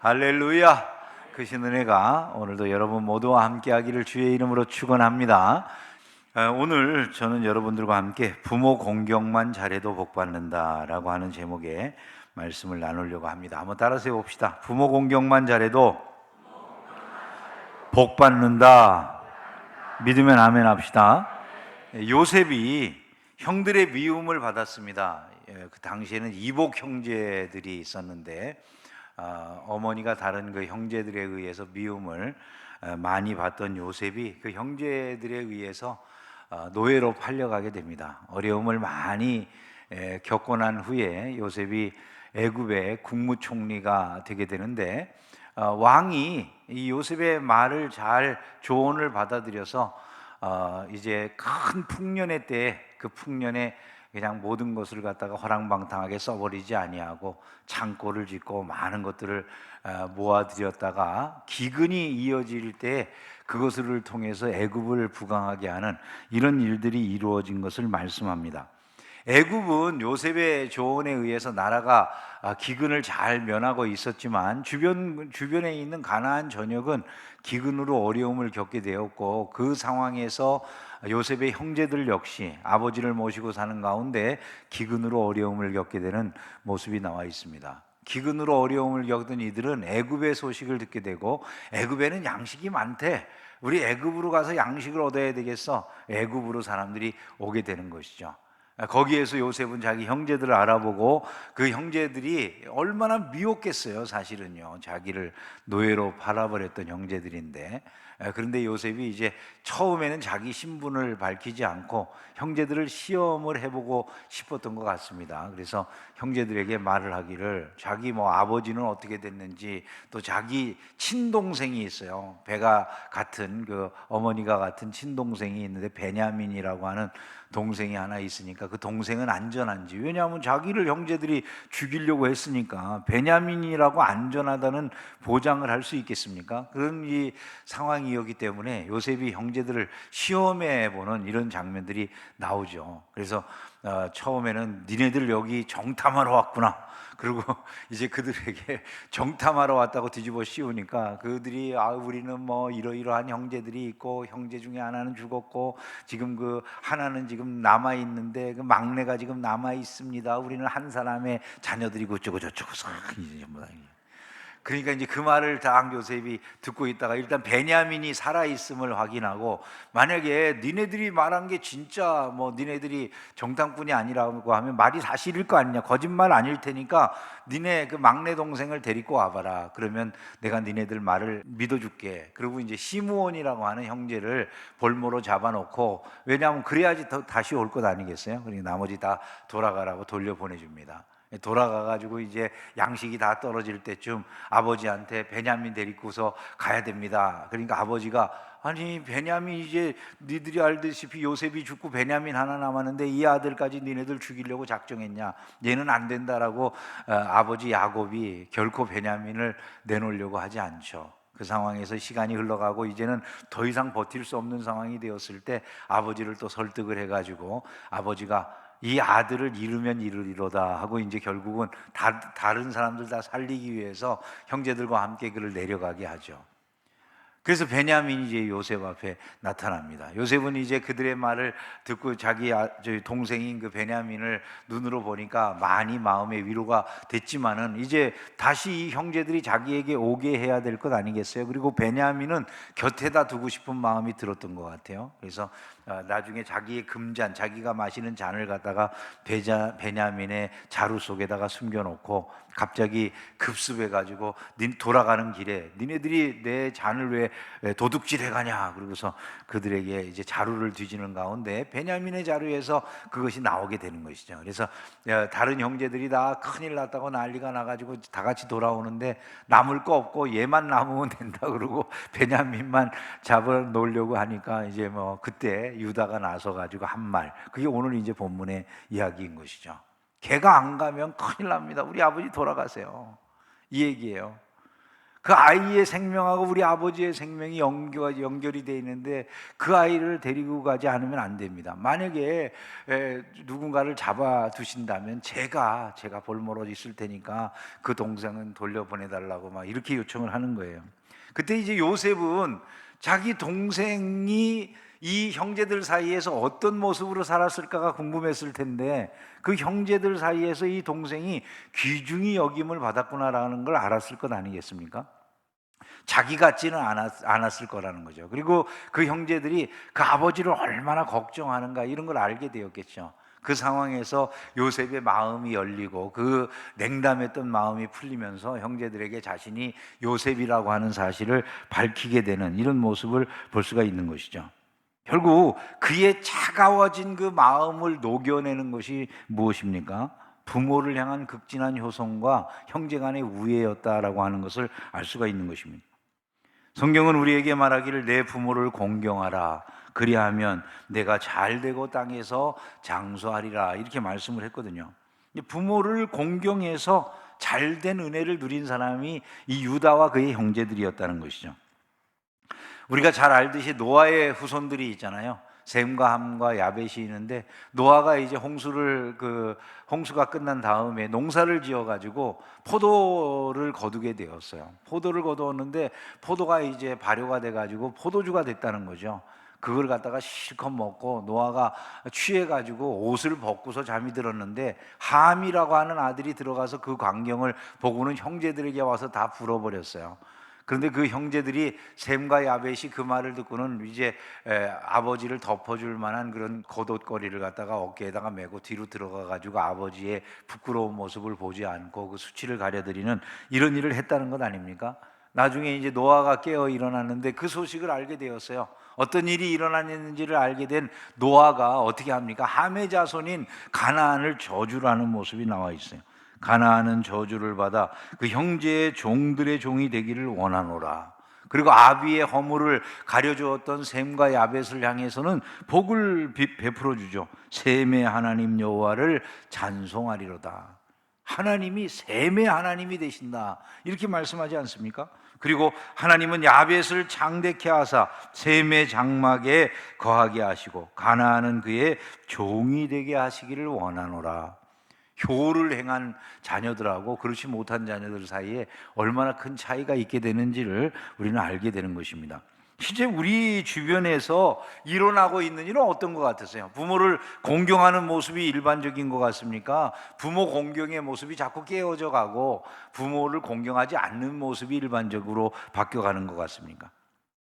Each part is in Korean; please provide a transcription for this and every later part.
할렐루야! 크신 은혜가 오늘도 여러분 모두와 함께하기를 주의 이름으로 축원합니다. 오늘 저는 여러분들과 함께 부모 공경만 잘해도 복받는다라고 하는 제목의 말씀을 나누려고 합니다. 한번 따라서 봅시다. 부모 공경만 잘해도 복받는다. 믿으면 아멘 합시다. 요셉이 형들의 미움을 받았습니다. 그 당시에는 이복 형제들이 있었는데 어머니가 다른 그 형제들에 의해서 미움을 많이 받던 요셉이 그 형제들에 의해서 노예로 팔려가게 됩니다. 어려움을 많이 겪고 난 후에 요셉이 애굽의 국무총리가 되게 되는데 왕이 이 요셉의 말을 잘 조언을 받아들여서 이제 큰 풍년의 때에 그 풍년에 그냥 모든 것을 갖다가 허랑방탕하게 써버리지 아니하고 창고를 짓고 많은 것들을 모아들였다가 기근이 이어질 때 그것을 통해서 애굽을 부강하게 하는 이런 일들이 이루어진 것을 말씀합니다. 애굽은 요셉의 조언에 의해서 나라가 기근을 잘 면하고 있었지만 주변에 있는 가나안 전역은 기근으로 어려움을 겪게 되었고, 그 상황에서 요셉의 형제들 역시 아버지를 모시고 사는 가운데 기근으로 어려움을 겪게 되는 모습이 나와 있습니다. 기근으로 어려움을 겪던 이들은 애굽의 소식을 듣게 되고, 애굽에는 양식이 많대, 우리 애굽으로 가서 양식을 얻어야 되겠어, 애굽으로 사람들이 오게 되는 것이죠. 거기에서 요셉은 자기 형제들을 알아보고, 그 형제들이 얼마나 미웠겠어요. 사실은요, 자기를 노예로 팔아버렸던 형제들인데, 그런데 요셉이 이제 처음에는 자기 신분을 밝히지 않고 형제들을 시험을 해보고 싶었던 것 같습니다. 그래서 형제들에게 말을 하기를, 자기 아버지는 어떻게 됐는지, 또 자기 친동생이 있어요. 배가 같은, 그 어머니가 같은 친동생이 있는데 베냐민이라고 하는 동생이 하나 있으니까 그 동생은 안전한지, 왜냐하면 자기를 형제들이 죽이려고 했으니까 베냐민이라고 안전하다는 보장을 할 수 있겠습니까? 그런 이 상황이었기 때문에 요셉이 형제들을 시험해 보는 이런 장면들이 나오죠. 그래서 처음에는 니네들 여기 정탐하러 왔구나, 그리고 이제 그들에게 정탐하러 왔다고 뒤집어 씌우니까 그들이 우리는 이러이러한 형제들이 있고 형제 중에 하나는 죽었고 지금 그 하나는 지금 남아 있는데 그 막내가 지금 남아 있습니다. 우리는 한 사람의 자녀들이고 어쩌고 저쩌고. 그러니까 이제 그 말을 딱 요셉이 듣고 있다가 일단 베냐민이 살아있음을 확인하고, 만약에 니네들이 말한 게 진짜 니네들이 정탐꾼이 아니라고 하면 말이 사실일 거 아니냐, 거짓말 아닐 테니까 니네 그 막내 동생을 데리고 와봐라, 그러면 내가 니네들 말을 믿어줄게. 그리고 이제 시므온이라고 하는 형제를 볼모로 잡아놓고, 왜냐하면 그래야지 다시 올 것 아니겠어요? 그러니까 나머지 다 돌아가라고 돌려보내줍니다. 돌아가가지고 이제 양식이 다 떨어질 때쯤 아버지한테 베냐민 데리고서 가야 됩니다. 그러니까 아버지가, 아니 베냐민, 이제 니들이 알다시피 요셉이 죽고 베냐민 하나 남았는데 이 아들까지 니네들 죽이려고 작정했냐, 얘는 안 된다라고 아버지 야곱이 결코 베냐민을 내놓으려고 하지 않죠. 그 상황에서 시간이 흘러가고 이제는 더 이상 버틸 수 없는 상황이 되었을 때 아버지를 또 설득을 해가지고, 아버지가 이 아들을 잃으면 이르리로다 하고 이제 결국은 다른 사람들 다 살리기 위해서 형제들과 함께 그를 내려가게 하죠. 그래서 베냐민이 이제 요셉 앞에 나타납니다. 요셉은 이제 그들의 말을 듣고 자기 동생인 그 베냐민을 눈으로 보니까 많이 마음의 위로가 됐지만은 이제 다시 이 형제들이 자기에게 오게 해야 될 것 아니겠어요? 그리고 베냐민은 곁에다 두고 싶은 마음이 들었던 것 같아요. 그래서 나중에 자기의 금잔, 자기가 마시는 잔을 갖다가 베냐민의 자루 속에다가 숨겨놓고 갑자기 급습해가지고 돌아가는 길에 니네들이 내 잔을 왜 도둑질해 가냐, 그러고서 그들에게 이제 자루를 뒤지는 가운데 베냐민의 자루에서 그것이 나오게 되는 것이죠. 그래서 다른 형제들이 다 큰일 났다고 난리가 나가지고 다 같이 돌아오는데 남을 거 없고 얘만 남으면 된다 그러고 베냐민만 잡아 놓으려고 하니까 이제 그때 유다가 나서 가지고 한 말, 그게 오늘 이제 본문의 이야기인 것이죠. 걔가 안 가면 큰일 납니다. 우리 아버지 돌아가세요, 이 얘기예요. 그 아이의 생명하고 우리 아버지의 생명이 연결이 되어 있는데 그 아이를 데리고 가지 않으면 안 됩니다. 만약에 누군가를 잡아 두신다면 제가 볼모로 있을 테니까 그 동생은 돌려보내달라고 막 이렇게 요청을 하는 거예요. 그때 이제 요셉은 자기 동생이 이 형제들 사이에서 어떤 모습으로 살았을까가 궁금했을 텐데 그 형제들 사이에서 이 동생이 귀중히 여김을 받았구나라는 걸 알았을 것 아니겠습니까? 자기 같지는 않았을 거라는 거죠. 그리고 그 형제들이 그 아버지를 얼마나 걱정하는가 이런 걸 알게 되었겠죠. 그 상황에서 요셉의 마음이 열리고 그 냉담했던 마음이 풀리면서 형제들에게 자신이 요셉이라고 하는 사실을 밝히게 되는 이런 모습을 볼 수가 있는 것이죠. 결국 그의 차가워진 그 마음을 녹여내는 것이 무엇입니까? 부모를 향한 극진한 효성과 형제 간의 우애였다라고 하는 것을 알 수가 있는 것입니다. 성경은 우리에게 말하기를 내 부모를 공경하라 그리하면 내가 잘되고 땅에서 장수하리라 이렇게 말씀을 했거든요. 부모를 공경해서 잘된 은혜를 누린 사람이 이 유다와 그의 형제들이었다는 것이죠. 우리가 잘 알듯이 노아의 후손들이 있잖아요. 셈과 함과 야벳이 있는데 노아가 이제 홍수가 끝난 다음에 농사를 지어 가지고 포도를 거두게 되었어요. 포도를 거두었는데 포도가 이제 발효가 돼 가지고 포도주가 됐다는 거죠. 그걸 갖다가 실컷 먹고 노아가 취해 가지고 옷을 벗고서 잠이 들었는데 함이라고 하는 아들이 들어가서 그 광경을 보고는 형제들에게 와서 다 불어버렸어요. 그런데 그 형제들이 셈과 야벳이 그 말을 듣고는 이제 아버지를 덮어줄 만한 그런 겉옷걸이를 갖다가 어깨에다가 메고 뒤로 들어가 가지고 아버지의 부끄러운 모습을 보지 않고 그 수치를 가려드리는 이런 일을 했다는 것 아닙니까? 나중에 이제 노아가 깨어 일어났는데 그 소식을 알게 되었어요. 어떤 일이 일어났는지를 알게 된 노아가 어떻게 합니까? 함의 자손인 가나안을 저주라는 모습이 나와 있어요. 가나안은 저주를 받아 그 형제의 종들의 종이 되기를 원하노라. 그리고 아비의 허물을 가려주었던 셈과 야벳을 향해서는 복을 베풀어 주죠. 셈의 하나님 여호와를 찬송하리로다. 하나님이 셈의 하나님이 되신다 이렇게 말씀하지 않습니까? 그리고 하나님은 야벳을 장대케 하사 셈의 장막에 거하게 하시고 가나안은 그의 종이 되게 하시기를 원하노라. 효를 행한 자녀들하고 그렇지 못한 자녀들 사이에 얼마나 큰 차이가 있게 되는지를 우리는 알게 되는 것입니다. 실제 우리 주변에서 일어나고 있는 일은 어떤 것 같으세요? 부모를 공경하는 모습이 일반적인 것 같습니까? 부모 공경의 모습이 자꾸 깨어져 가고 부모를 공경하지 않는 모습이 일반적으로 바뀌어가는 것 같습니까?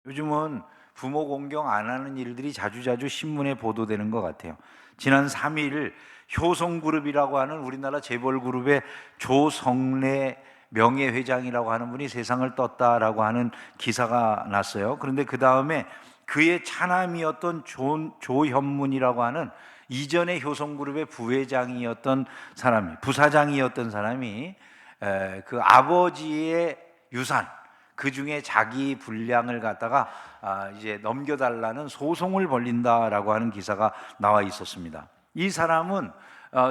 요즘은 부모 공경 안 하는 일들이 자주자주 신문에 보도되는 것 같아요. 지난 3일 효성그룹이라고 하는 우리나라 재벌그룹의 조성래 명예회장이라고 하는 분이 세상을 떴다라고 하는 기사가 났어요. 그런데 그 다음에 그의 차남이었던 조현문이라고 하는 이전에 효성그룹의 부사장이었던 사람이 그 아버지의 유산 그 중에 자기 분량을 갖다가 이제 넘겨달라는 소송을 벌린다라고 하는 기사가 나와 있었습니다. 이 사람은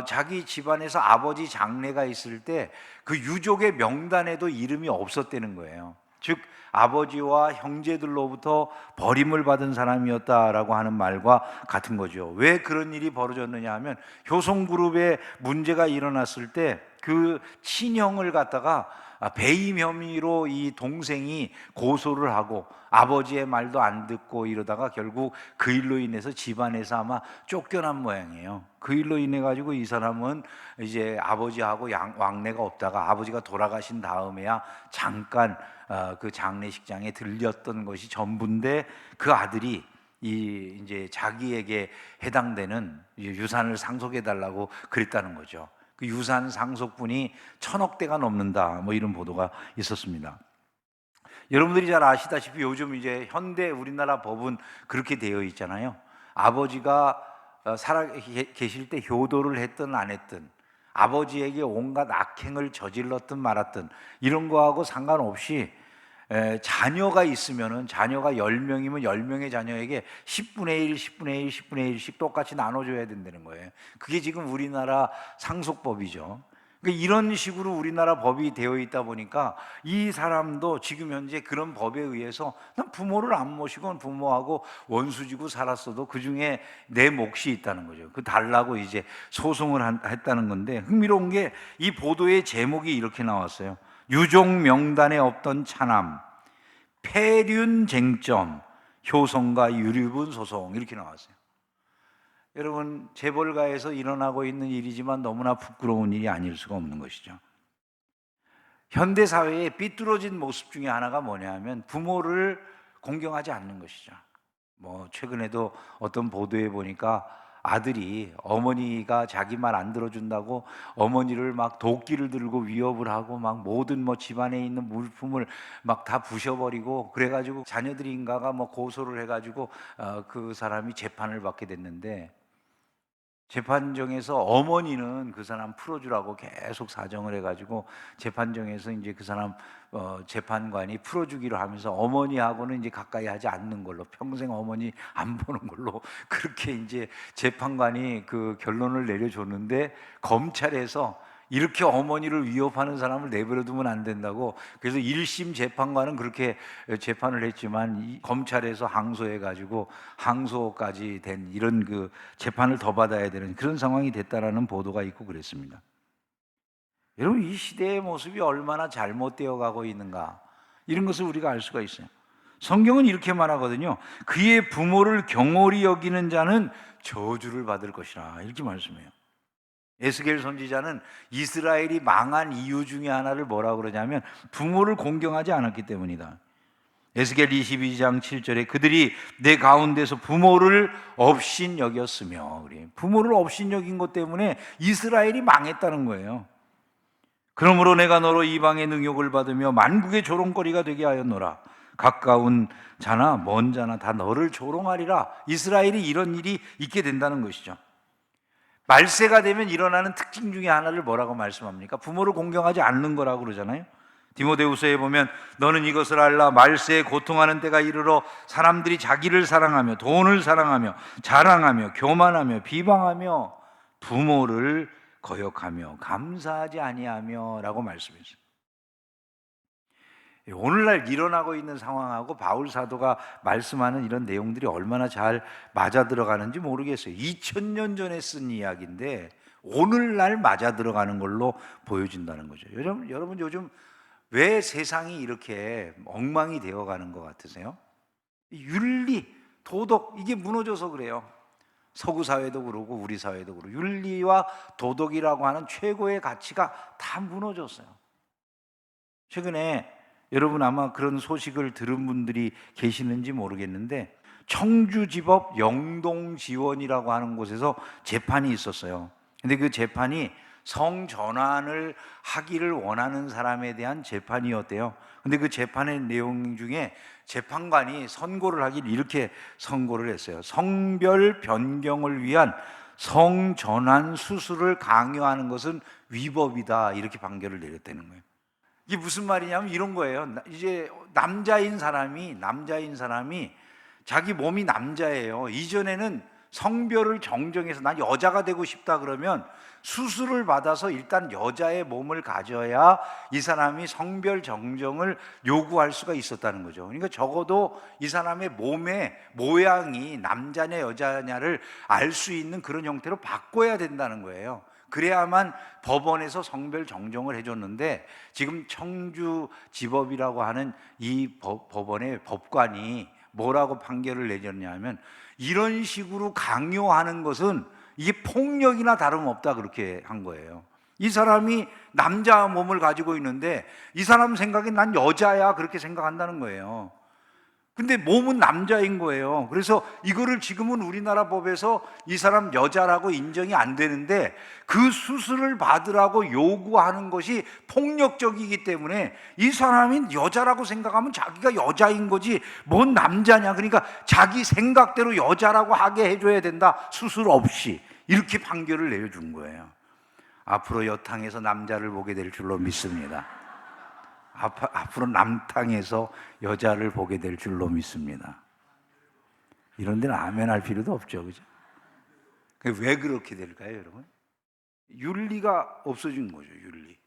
자기 집안에서 아버지 장례가 있을 때 그 유족의 명단에도 이름이 없었다는 거예요. 즉 아버지와 형제들로부터 버림을 받은 사람이었다라고 하는 말과 같은 거죠. 왜 그런 일이 벌어졌느냐 하면 효성그룹에 문제가 일어났을 때 그 친형을 갖다가 배임 혐의로 이 동생이 고소를 하고 아버지의 말도 안 듣고 이러다가 결국 그 일로 인해서 집안에서 아마 쫓겨난 모양이에요. 그 일로 인해 가지고 이 사람은 이제 아버지하고 왕래가 없다가 아버지가 돌아가신 다음에야 잠깐 그 장례식장에 들렸던 것이 전부인데 그 아들이 이제 자기에게 해당되는 유산을 상속해 달라고 그랬다는 거죠. 그 유산 상속분이 1,000억대가 넘는다 뭐 이런 보도가 있었습니다. 여러분들이 잘 아시다시피 요즘 이제 현대 우리나라 법은 그렇게 되어 있잖아요. 아버지가 살아 계실 때 효도를 했든 안 했든 아버지에게 온갖 악행을 저질렀든 말았든 이런 거하고 상관없이 자녀가 있으면은 자녀가 10명이면 10명의 자녀에게 10분의 1, 10분의 1, 10분의 1씩 똑같이 나눠줘야 된다는 거예요. 그게 지금 우리나라 상속법이죠. 그러니까 이런 식으로 우리나라 법이 되어 있다 보니까 이 사람도 지금 현재 그런 법에 의해서 난 부모를 안 모시고 부모하고 원수지고 살았어도 그 중에 내 몫이 있다는 거죠. 그 달라고 이제 소송을 했다는 건데, 흥미로운 게 이 보도의 제목이 이렇게 나왔어요. 유족 명단에 없던 차남, 폐륜 쟁점, 효성과 유류분 소송, 이렇게 나왔어요. 여러분, 재벌가에서 일어나고 있는 일이지만 너무나 부끄러운 일이 아닐 수가 없는 것이죠. 현대 사회의 삐뚤어진 모습 중에 하나가 뭐냐면 부모를 공경하지 않는 것이죠. 최근에도 어떤 보도에 보니까 아들이 어머니가 자기 말 안 들어준다고 어머니를 막 도끼를 들고 위협을 하고 막 모든 집안에 있는 물품을 막 다 부셔버리고, 그래가지고 자녀들인가가 고소를 해가지고 그 사람이 재판을 받게 됐는데, 재판정에서 어머니는 그 사람 풀어주라고 계속 사정을 해가지고 재판정에서 이제 그 사람 재판관이 풀어주기로 하면서 어머니하고는 이제 가까이 하지 않는 걸로, 평생 어머니 안 보는 걸로 그렇게 이제 재판관이 그 결론을 내려줬는데, 검찰에서 이렇게 어머니를 위협하는 사람을 내버려두면 안 된다고, 그래서 1심 재판관은 그렇게 재판을 했지만 이 검찰에서 항소해가지고 항소까지 된 이런 그 재판을 더 받아야 되는 그런 상황이 됐다라는 보도가 있고 그랬습니다. 여러분, 이 시대의 모습이 얼마나 잘못되어 가고 있는가, 이런 것을 우리가 알 수가 있어요. 성경은 이렇게 말하거든요. 그의 부모를 경홀히 여기는 자는 저주를 받을 것이라, 이렇게 말씀해요. 에스겔 선지자는 이스라엘이 망한 이유 중에 하나를 뭐라고 그러냐면 부모를 공경하지 않았기 때문이다. 에스겔 22장 7절에 그들이 내 가운데서 부모를 업신 여겼으며, 부모를 업신 여긴 것 때문에 이스라엘이 망했다는 거예요. 그러므로 내가 너로 이방의 능욕을 받으며 만국의 조롱거리가 되게 하였노라. 가까운 자나 먼 자나 다 너를 조롱하리라. 이스라엘이 이런 일이 있게 된다는 것이죠. 말세가 되면 일어나는 특징 중에 하나를 뭐라고 말씀합니까? 부모를 공경하지 않는 거라고 그러잖아요. 디모데후서에 보면 너는 이것을 알라. 말세에 고통하는 때가 이르러 사람들이 자기를 사랑하며 돈을 사랑하며 자랑하며 교만하며 비방하며 부모를 거역하며 감사하지 아니하며 라고 말씀했어요. 오늘날 일어나고 있는 상황하고 바울 사도가 말씀하는 이런 내용들이 얼마나 잘 맞아 들어가는지 모르겠어요. 2000년 전에 쓴 이야기인데 오늘날 맞아 들어가는 걸로 보여진다는 거죠. 여러분 요즘 왜 세상이 이렇게 엉망이 되어가는 것 같으세요? 윤리, 도덕, 이게 무너져서 그래요. 서구 사회도 그러고 우리 사회도 그러고 윤리와 도덕이라고 하는 최고의 가치가 다 무너졌어요. 최근에 여러분 아마 그런 소식을 들은 분들이 계시는지 모르겠는데, 청주지법 영동지원이라고 하는 곳에서 재판이 있었어요. 근데 그 재판이 성전환을 하기를 원하는 사람에 대한 재판이었대요. 근데 그 재판의 내용 중에 재판관이 선고를 하길 이렇게 선고를 했어요. 성별 변경을 위한 성전환 수술을 강요하는 것은 위법이다, 이렇게 판결을 내렸다는 거예요. 이게 무슨 말이냐면 이런 거예요. 이제 남자인 사람이 자기 몸이 남자예요. 이전에는 성별을 정정해서 난 여자가 되고 싶다 그러면 수술을 받아서 일단 여자의 몸을 가져야 이 사람이 성별 정정을 요구할 수가 있었다는 거죠. 그러니까 적어도 이 사람의 몸의 모양이 남자냐 여자냐를 알 수 있는 그런 형태로 바꿔야 된다는 거예요. 그래야만 법원에서 성별 정정을 해줬는데, 지금 청주지법이라고 하는 이 법원의 법관이 뭐라고 판결을 내렸냐면 이런 식으로 강요하는 것은 이게 폭력이나 다름없다, 그렇게 한 거예요. 이 사람이 남자 몸을 가지고 있는데 이 사람 생각에 난 여자야, 그렇게 생각한다는 거예요. 근데 몸은 남자인 거예요. 그래서 이거를 지금은 우리나라 법에서 이 사람 여자라고 인정이 안 되는데 그 수술을 받으라고 요구하는 것이 폭력적이기 때문에 이 사람이 여자라고 생각하면 자기가 여자인 거지 뭔 남자냐, 그러니까 자기 생각대로 여자라고 하게 해줘야 된다, 수술 없이, 이렇게 판결을 내려준 거예요. 앞으로 여탕에서 남자를 보게 될 줄로 믿습니다. 앞으로 남탕에서 여자를 보게 될 줄로 믿습니다. 이런 데는 아멘 할 필요도 없죠, 그죠? 왜 그렇게 될까요, 여러분? 윤리가 없어진 거죠. 윤리.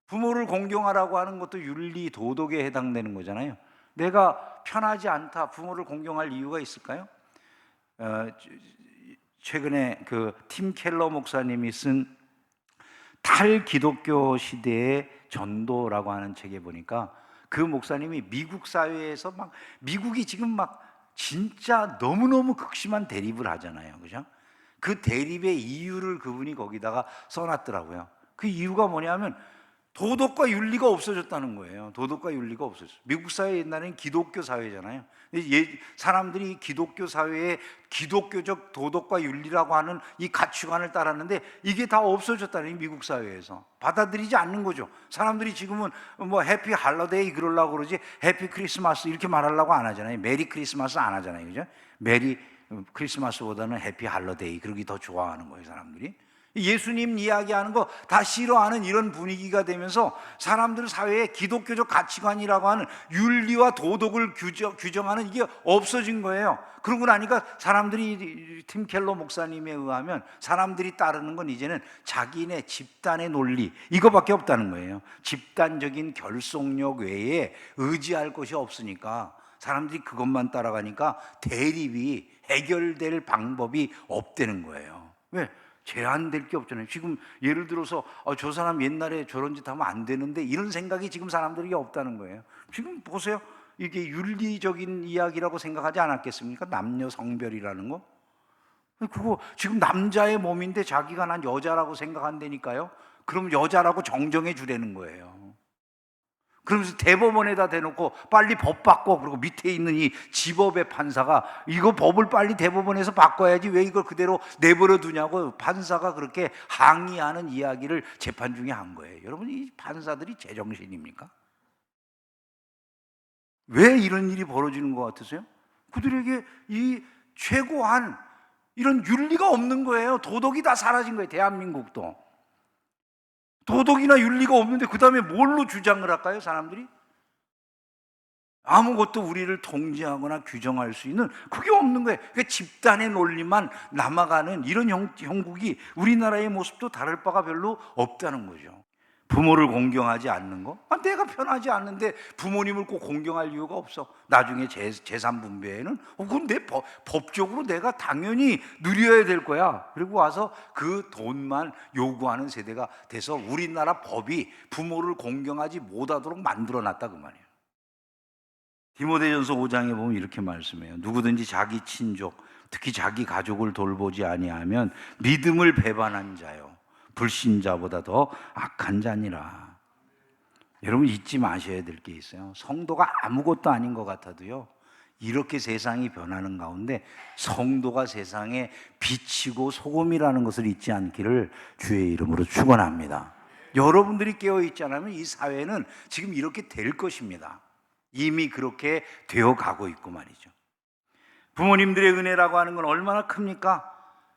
부모를 공경하라고 하는 것도 윤리 도덕에 해당되는 거잖아요. 내가 편하지 않다, 부모를 공경할 이유가 있을까요? 최근에 그 팀 켈러 목사님이 쓴 탈기독교 시대의 전도라고 하는 책에 보니까 그 목사님이 미국 사회에서 막 미국이 지금 막 진짜 너무너무 극심한 대립을 하잖아요. 그죠? 그 대립의 이유를 그분이 거기다가 써놨더라고요. 그 이유가 뭐냐면 도덕과 윤리가 없어졌다는 거예요. 도덕과 윤리가 없어졌어요. 미국 사회 옛날에는 기독교 사회잖아요. 사람들이 기독교 사회에 기독교적 도덕과 윤리라고 하는 이 가치관을 따랐는데 이게 다 없어졌다는 미국 사회에서 받아들이지 않는 거죠. 사람들이 지금은 뭐 해피 할러데이 그러려고 그러지 해피 크리스마스 이렇게 말하려고 안 하잖아요. 메리 크리스마스 안 하잖아요. 그죠? 메리 크리스마스보다는 해피 할러데이 그러기 더 좋아하는 거예요, 사람들이. 예수님 이야기하는 거 다 싫어하는 이런 분위기가 되면서 사람들 사회에 기독교적 가치관이라고 하는 윤리와 도덕을 규정하는 이게 없어진 거예요. 그러고 나니까 사람들이 팀 켈러 목사님에 의하면 사람들이 따르는 건 이제는 자기네 집단의 논리 이거밖에 없다는 거예요. 집단적인 결속력 외에 의지할 것이 없으니까 사람들이 그것만 따라가니까 대립이 해결될 방법이 없다는 거예요. 왜? 제한될 게 없잖아요. 지금 예를 들어서 저 사람 옛날에 저런 짓 하면 안 되는데 이런 생각이 지금 사람들에게 없다는 거예요. 지금 보세요. 이게 윤리적인 이야기라고 생각하지 않았겠습니까? 남녀 성별이라는 거. 그거 지금 남자의 몸인데 자기가 난 여자라고 생각한다니까요. 그럼 여자라고 정정해 주라는 거예요. 그러면서 대법원에다 대놓고 빨리 법 바꿔. 그리고 밑에 있는 이 지법의 판사가 이거 법을 빨리 대법원에서 바꿔야지 왜 이걸 그대로 내버려 두냐고 판사가 그렇게 항의하는 이야기를 재판 중에 한 거예요. 여러분, 이 판사들이 제정신입니까? 왜 이런 일이 벌어지는 것 같으세요? 그들에게 이 최고한 이런 윤리가 없는 거예요. 도덕이 다 사라진 거예요. 대한민국도 도덕이나 윤리가 없는데 그 다음에 뭘로 주장을 할까요? 사람들이? 아무것도 우리를 통제하거나 규정할 수 있는 그게 없는 거예요. 그러니까 집단의 논리만 남아가는 이런 형국이 우리나라의 모습도 다를 바가 별로 없다는 거죠. 부모를 공경하지 않는 거? 내가 편하지 않는데 부모님을 꼭 공경할 이유가 없어. 나중에 재산 분배에는 그건 법적으로 내가 당연히 누려야 될 거야. 그리고 와서 그 돈만 요구하는 세대가 돼서 우리나라 법이 부모를 공경하지 못하도록 만들어놨다 그 말이에요. 디모데전서 5장에 보면 이렇게 말씀해요. 누구든지 자기 친족, 특히 자기 가족을 돌보지 아니하면 믿음을 배반한 자요 불신자보다 더 악한 자니라. 여러분 잊지 마셔야 될 게 있어요. 성도가 아무것도 아닌 것 같아도요, 이렇게 세상이 변하는 가운데 성도가 세상에 빛이고 소금이라는 것을 잊지 않기를 주의 이름으로 축원합니다. 여러분들이 깨어있지 않으면 이 사회는 지금 이렇게 될 것입니다. 이미 그렇게 되어가고 있고 말이죠. 부모님들의 은혜라고 하는 건 얼마나 큽니까?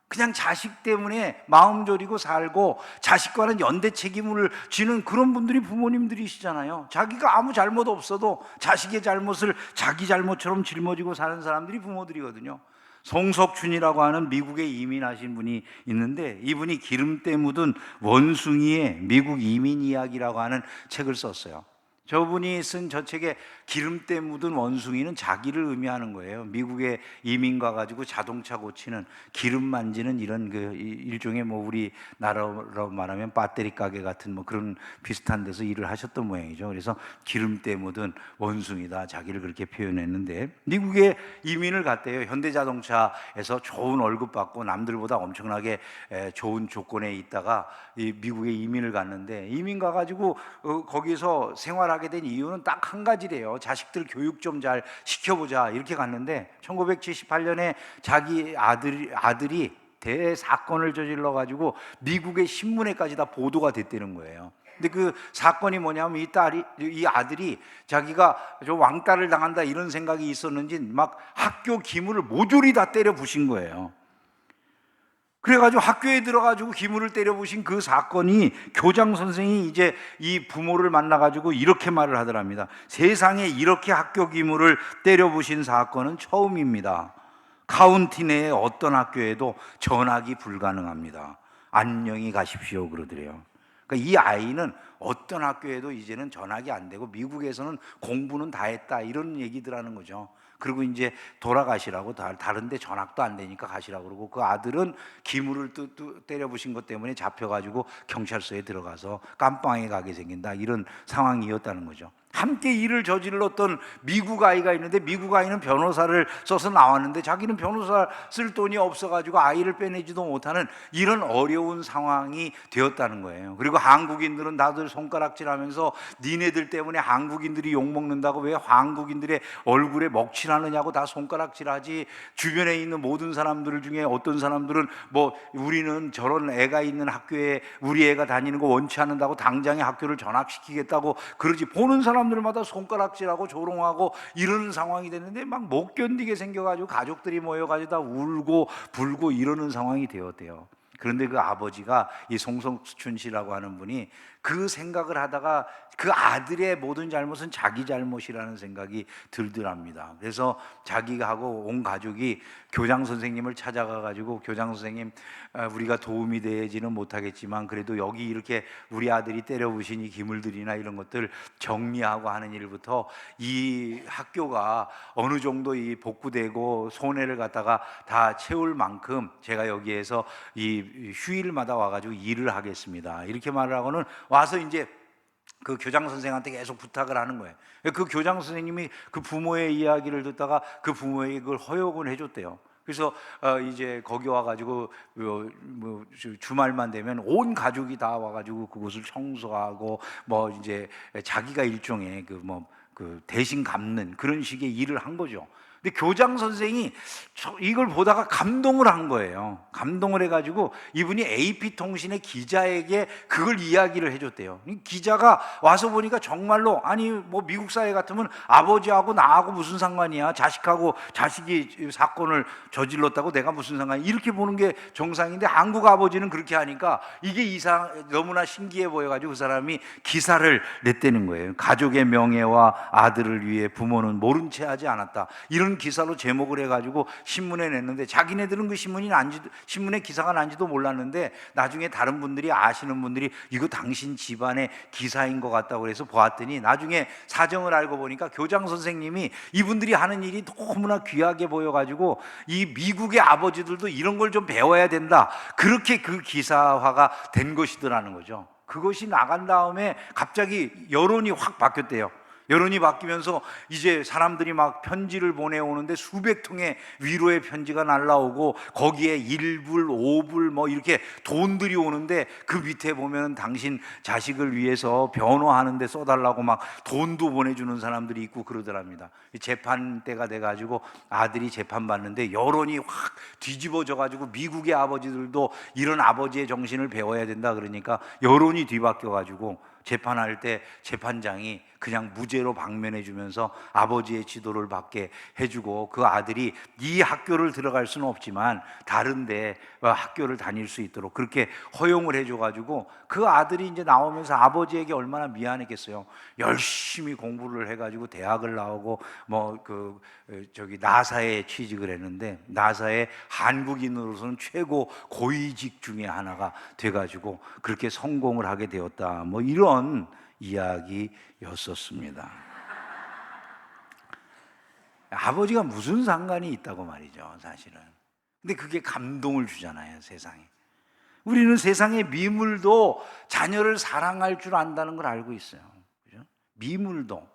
그냥 자식 때문에 마음 졸이고 살고 자식과는 연대 책임을 지는 그런 분들이 부모님들이시잖아요. 자기가 아무 잘못 없어도 자식의 잘못을 자기 잘못처럼 짊어지고 사는 사람들이 부모들이거든요. 송석춘이라고 하는 미국에 이민하신 분이 있는데 이분이 기름때 묻은 원숭이의 미국 이민 이야기라고 하는 책을 썼어요. 저분이 쓴 저 책에 기름때 묻은 원숭이는 자기를 의미하는 거예요. 미국에 이민 가가지고 자동차 고치는, 기름 만지는 이런 그 일종의 뭐 우리나라로 말하면 배터리 가게 같은 뭐 그런 비슷한 데서 일을 하셨던 모양이죠. 그래서 기름때 묻은 원숭이다, 자기를 그렇게 표현했는데, 미국에 이민을 갔대요. 현대자동차에서 좋은 월급 받고 남들보다 엄청나게 좋은 조건에 있다가 이 미국에 이민을 갔는데, 이민 가가지고 거기서 생활하게 된 이유는 딱 한 가지래요. 자식들 교육 좀 잘 시켜보자 이렇게 갔는데 1978년에 자기 아들이 대사건을 저질러 가지고 미국의 신문에까지 다 보도가 됐다는 거예요. 근데 그 사건이 뭐냐면 이 아들이 자기가 저 왕따를 당한다 이런 생각이 있었는지 막 학교 기물을 모조리 다 때려 부신 거예요. 그래가지고 학교에 들어가지고 기물을 때려 부신 그 사건이, 교장 선생이 이제 이 부모를 만나가지고 이렇게 말을 하더랍니다. 세상에 이렇게 학교 기물을 때려 부신 사건은 처음입니다. 카운티 내의 어떤 학교에도 전학이 불가능합니다. 안녕히 가십시오 그러더래요. 그러니까 이 아이는 어떤 학교에도 이제는 전학이 안 되고 미국에서는 공부는 다 했다 이런 얘기들 하는 거죠. 그리고 이제 돌아가시라고, 다른 데 전학도 안 되니까 가시라고 그러고, 그 아들은 기물을 때려 부신 것 때문에 잡혀가지고 경찰서에 들어가서 깜빵에 가게 생긴다, 이런 상황이었다는 거죠. 함께 일을 저질렀던 미국 아이가 있는데, 미국 아이는 변호사를 써서 나왔는데 자기는 변호사 쓸 돈이 없어가지고 아이를 빼내지도 못하는 이런 어려운 상황이 되었다는 거예요. 그리고 한국인들은 다들 손가락질하면서 니네들 때문에 한국인들이 욕먹는다고 왜 한국인들의 얼굴에 먹칠하느냐고 다 손가락질하지, 주변에 있는 모든 사람들 중에 어떤 사람들은 뭐 우리는 저런 애가 있는 학교에 우리 애가 다니는 거 원치 않는다고 당장에 학교를 전학시키겠다고 그러지, 보는 사람들마다 손가락질하고 조롱하고 이러는 상황이 됐는데, 막 못 견디게 생겨가지고 가족들이 모여가지고 다 울고 불고 이러는 상황이 되었대요. 그런데 그 아버지가, 이 송석춘 씨라고 하는 분이 그 생각을 하다가 그 아들의 모든 잘못은 자기 잘못이라는 생각이 들더랍니다. 그래서 자기가 하고 온 가족이 교장 선생님을 찾아가 가지고, 교장 선생님, 우리가 도움이 되지는 못하겠지만 그래도 여기 이렇게 우리 아들이 때려 부신 이 기물들이나 이런 것들 정리하고 하는 일부터 이 학교가 어느 정도 이 복구되고 손해를 갖다가 다 채울 만큼 제가 여기에서 이 휴일마다 와가지고 일을 하겠습니다, 이렇게 말을 하고는 와서 이제 그 교장 선생한테 계속 부탁을 하는 거예요. 그 교장 선생님이 그 부모의 이야기를 듣다가 그 부모에게 그걸 허용을 해줬대요. 그래서 이제 거기 와가지고 주말만 되면 온 가족이 다 와가지고 그곳을 청소하고 뭐 이제 자기가 일종의 그 대신 갚는 그런 식의 일을 한 거죠. 근데 교장 선생이 이걸 보다가 감동을 한 거예요. 감동을 해가지고 이분이 AP통신의 기자에게 그걸 이야기를 해줬대요. 기자가 와서 보니까 정말로, 아니 뭐 미국 사회 같으면 아버지하고 나하고 무슨 상관이야, 자식하고 자식이 사건을 저질렀다고 내가 무슨 상관이야, 이렇게 보는 게 정상인데 한국 아버지는 그렇게 하니까 이게 너무나 신기해 보여가지고 그 사람이 기사를 냈다는 거예요. 가족의 명예와 아들을 위해 부모는 모른 채 하지 않았다, 이런 기사로 제목을 해가지고 신문에 냈는데, 자기네들은 그 신문에 기사가 난지도 몰랐는데 나중에 다른 분들이, 아시는 분들이 이거 당신 집안의 기사인 것 같다고 그래서 보았더니 나중에 사정을 알고 보니까 교장 선생님이 이분들이 하는 일이 너무나 귀하게 보여가지고 이 미국의 아버지들도 이런 걸 좀 배워야 된다, 그렇게 그 기사화가 된 것이더라는 거죠. 그것이 나간 다음에 갑자기 여론이 확 바뀌었대요. 여론이 바뀌면서 이제 사람들이 막 편지를 보내오는데 수백 통의 위로의 편지가 날라오고 거기에 1불, 5불 뭐 이렇게 돈들이 오는데 그 밑에 보면 당신 자식을 위해서 변호하는 데 써달라고 막 돈도 보내주는 사람들이 있고 그러더랍니다. 재판 때가 돼가지고 아들이 재판받는데 여론이 확 뒤집어져가지고 미국의 아버지들도 이런 아버지의 정신을 배워야 된다 그러니까 여론이 뒤바뀌어가지고 재판할 때 재판장이 그냥 무죄로 방면해 주면서 아버지의 지도를 받게 해주고, 그 아들이 이 학교를 들어갈 수는 없지만 다른데 학교를 다닐 수 있도록 그렇게 허용을 해줘가지고 그 아들이 이제 나오면서 아버지에게 얼마나 미안했겠어요. 열심히 공부를 해가지고 대학을 나오고 나사에 취직을 했는데 나사의 한국인으로서는 최고 고위직 중에 하나가 돼가지고 그렇게 성공을 하게 되었다, 뭐 이런 이야기였었습니다. 아버지가 무슨 상관이 있다고 말이죠, 사실은. 근데 그게 감동을 주잖아요, 세상에. 우리는 세상의 미물도 자녀를 사랑할 줄 안다는 걸 알고 있어요. 그죠? 미물도.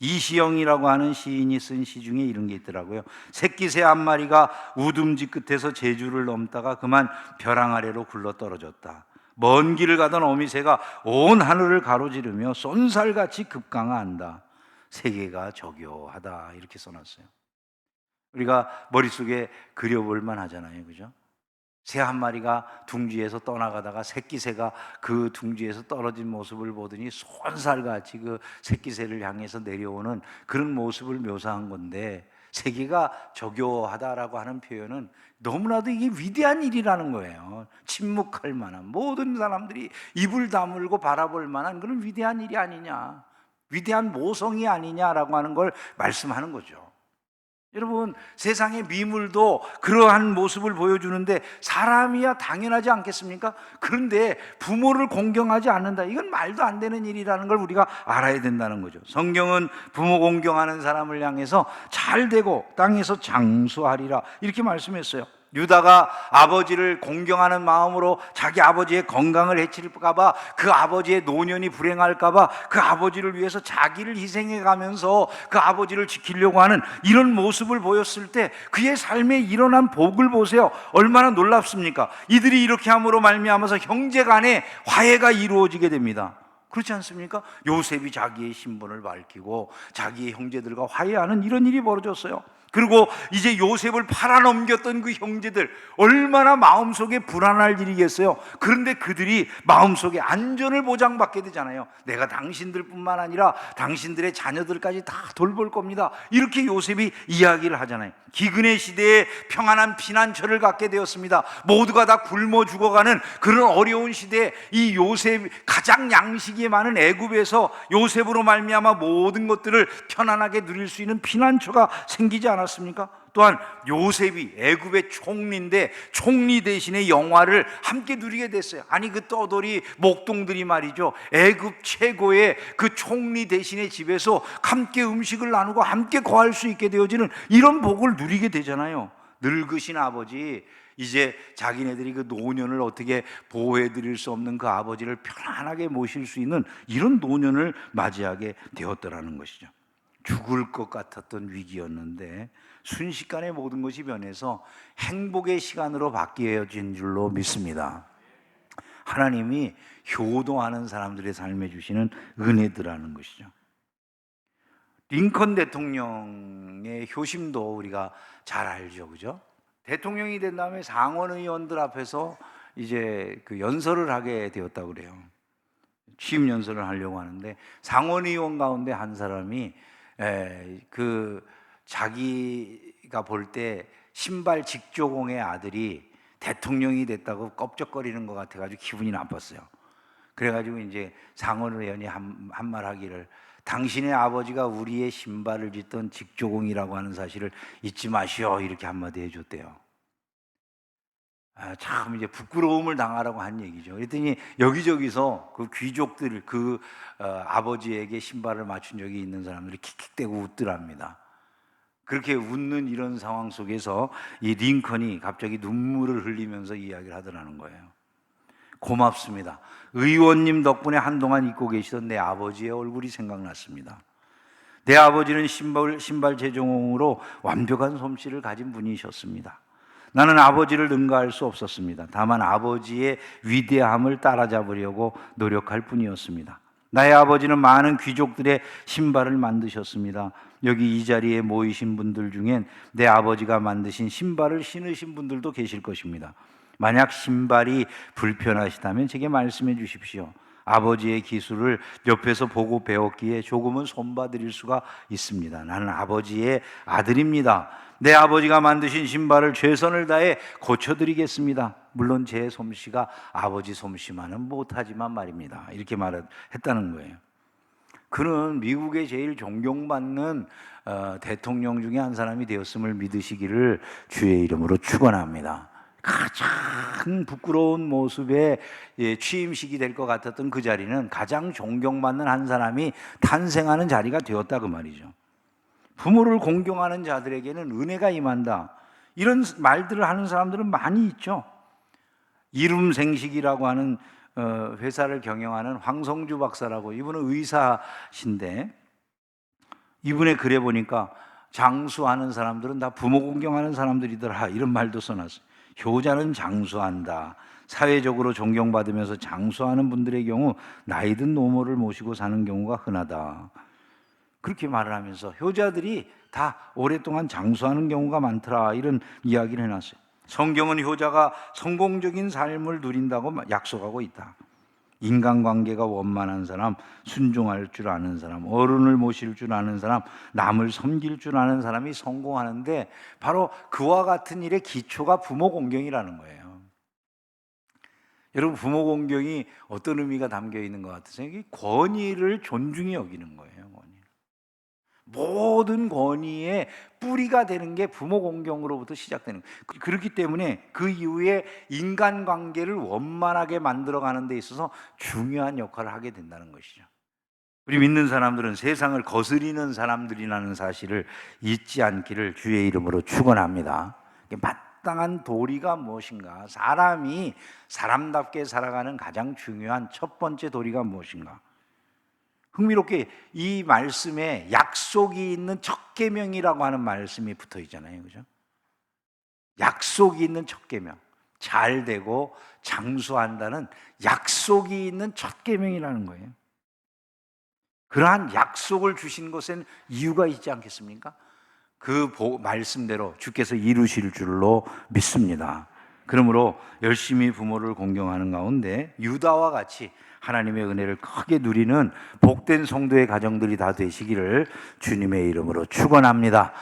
이시영이라고 하는 시인이 쓴 시 중에 이런 게 있더라고요. 새끼새 한 마리가 우둥지 끝에서 제주를 넘다가 그만 벼랑 아래로 굴러 떨어졌다. 먼 길을 가던 어미새가 온 하늘을 가로지르며 쏜살같이 급강하한다. 세계가 저교하다, 이렇게 써놨어요. 우리가 머릿속에 그려볼 만하잖아요, 그죠? 새 한 마리가 둥지에서 떠나가다가 새끼새가 그 둥지에서 떨어진 모습을 보더니 쏜살같이 그 새끼새를 향해서 내려오는 그런 모습을 묘사한 건데, 세계가 저교하다라고 하는 표현은 너무나도 이게 위대한 일이라는 거예요. 침묵할 만한, 모든 사람들이 입을 다물고 바라볼 만한 그런 위대한 일이 아니냐, 위대한 모성이 아니냐라고 하는 걸 말씀하는 거죠. 여러분, 세상의 미물도 그러한 모습을 보여주는데 사람이야 당연하지 않겠습니까? 그런데 부모를 공경하지 않는다, 이건 말도 안 되는 일이라는 걸 우리가 알아야 된다는 거죠. 성경은 부모 공경하는 사람을 향해서 잘되고 땅에서 장수하리라 이렇게 말씀했어요. 유다가 아버지를 공경하는 마음으로 자기 아버지의 건강을 해칠까봐, 그 아버지의 노년이 불행할까봐 그 아버지를 위해서 자기를 희생해 가면서 그 아버지를 지키려고 하는 이런 모습을 보였을 때 그의 삶에 일어난 복을 보세요. 얼마나 놀랍습니까? 이들이 이렇게 함으로 말미암아서 형제 간에 화해가 이루어지게 됩니다. 그렇지 않습니까? 요셉이 자기의 신분을 밝히고 자기의 형제들과 화해하는 이런 일이 벌어졌어요. 그리고 이제 요셉을 팔아넘겼던 그 형제들, 얼마나 마음속에 불안할 일이겠어요. 그런데 그들이 마음속에 안전을 보장받게 되잖아요. 내가 당신들뿐만 아니라 당신들의 자녀들까지 다 돌볼 겁니다, 이렇게 요셉이 이야기를 하잖아요. 기근의 시대에 평안한 피난처를 갖게 되었습니다. 모두가 다 굶어 죽어가는 그런 어려운 시대에 이 요셉, 가장 양식이 많은 애굽에서 요셉으로 말미암아 모든 것들을 편안하게 누릴 수 있는 피난처가 생기지 않았습니까? 또한 요셉이 애굽의 총리인데 총리 대신에 영화를 함께 누리게 됐어요. 아니, 그 떠돌이 목동들이 말이죠, 애굽 최고의 그 총리 대신의 집에서 함께 음식을 나누고 함께 거할 수 있게 되어지는 이런 복을 누리게 되잖아요. 늙으신 아버지, 이제 자기네들이 그 노년을 어떻게 보호해 드릴 수 없는 그 아버지를 편안하게 모실 수 있는 이런 노년을 맞이하게 되었더라는 것이죠. 죽을 것 같았던 위기였는데 순식간에 모든 것이 변해서 행복의 시간으로 바뀌어진 줄로 믿습니다. 하나님이 효도하는 사람들의 삶에 주시는 은혜들라는 것이죠. 링컨 대통령의 효심도 우리가 잘 알죠, 그죠? 대통령이 된 다음에 상원의원들 앞에서 이제 그 연설을 하게 되었다고 그래요. 취임 연설을 하려고 하는데 상원의원 가운데 한 사람이 그 자기가 볼 때 신발 직조공의 아들이 대통령이 됐다고 껍적거리는 것 같아가지고 기분이 나빴어요. 그래가지고 이제 상원의원이 한 말 하기를, 당신의 아버지가 우리의 신발을 짓던 직조공이라고 하는 사실을 잊지 마시오, 이렇게 한마디 해줬대요. 참 이제 부끄러움을 당하라고 한 얘기죠. 그랬더니 여기저기서 그 귀족들, 그 아버지에게 신발을 맞춘 적이 있는 사람들이 킥킥대고 웃더랍니다. 그렇게 웃는 이런 상황 속에서 이 링컨이 갑자기 눈물을 흘리면서 이야기를 하더라는 거예요. 고맙습니다. 의원님 덕분에 한동안 잊고 계시던 내 아버지의 얼굴이 생각났습니다. 내 아버지는 신발 제조공으로 완벽한 솜씨를 가진 분이셨습니다. 나는 아버지를 능가할 수 없었습니다. 다만 아버지의 위대함을 따라잡으려고 노력할 뿐이었습니다. 나의 아버지는 많은 귀족들의 신발을 만드셨습니다. 여기 이 자리에 모이신 분들 중엔 내 아버지가 만드신 신발을 신으신 분들도 계실 것입니다. 만약 신발이 불편하시다면 제게 말씀해 주십시오. 아버지의 기술을 옆에서 보고 배웠기에 조금은 손봐드릴 수가 있습니다. 나는 아버지의 아들입니다. 내 아버지가 만드신 신발을 최선을 다해 고쳐드리겠습니다. 물론 제 솜씨가 아버지 솜씨만은 못하지만 말입니다. 이렇게 말했다는 거예요. 그는 미국의 제일 존경받는 대통령 중에 한 사람이 되었음을 믿으시기를 주의 이름으로 축원합니다. 가장 부끄러운 모습의 취임식이 될 것 같았던 그 자리는 가장 존경받는 한 사람이 탄생하는 자리가 되었다, 그 말이죠. 부모를 공경하는 자들에게는 은혜가 임한다, 이런 말들을 하는 사람들은 많이 있죠. 이룸생식이라고 하는 회사를 경영하는 황성주 박사라고, 이분은 의사신데 이분의 글에 보니까 장수하는 사람들은 다 부모 공경하는 사람들이더라, 이런 말도 써놨어요. 효자는 장수한다. 사회적으로 존경받으면서 장수하는 분들의 경우 나이 든 노모를 모시고 사는 경우가 흔하다, 그렇게 말을 하면서 효자들이 다 오랫동안 장수하는 경우가 많더라, 이런 이야기를 해놨어요. 성경은 효자가 성공적인 삶을 누린다고 약속하고 있다. 인간관계가 원만한 사람, 순종할 줄 아는 사람, 어른을 모실 줄 아는 사람, 남을 섬길 줄 아는 사람이 성공하는데 바로 그와 같은 일의 기초가 부모 공경이라는 거예요. 여러분, 부모 공경이 어떤 의미가 담겨 있는 것 같으세요? 권위를 존중히 여기는 거예요. 권위. 모든 권위의 뿌리가 되는 게 부모 공경으로부터 시작되는 거예요. 그렇기 때문에 그 이후에 인간관계를 원만하게 만들어가는 데 있어서 중요한 역할을 하게 된다는 것이죠. 우리 믿는 사람들은 세상을 거스리는 사람들이라는 사실을 잊지 않기를 주의 이름으로 축원합니다. 마땅한 도리가 무엇인가? 사람이 사람답게 살아가는 가장 중요한 첫 번째 도리가 무엇인가? 흥미롭게 이 말씀에 약속이 있는 첫 계명이라고 하는 말씀이 붙어 있잖아요. 그죠? 약속이 있는 첫 계명. 잘 되고 장수한다는 약속이 있는 첫 계명이라는 거예요. 그러한 약속을 주신 것엔 이유가 있지 않겠습니까? 그 말씀대로 주께서 이루실 줄로 믿습니다. 그러므로 열심히 부모를 공경하는 가운데 유다와 같이 하나님의 은혜를 크게 누리는 복된 성도의 가정들이 다 되시기를 주님의 이름으로 축원합니다.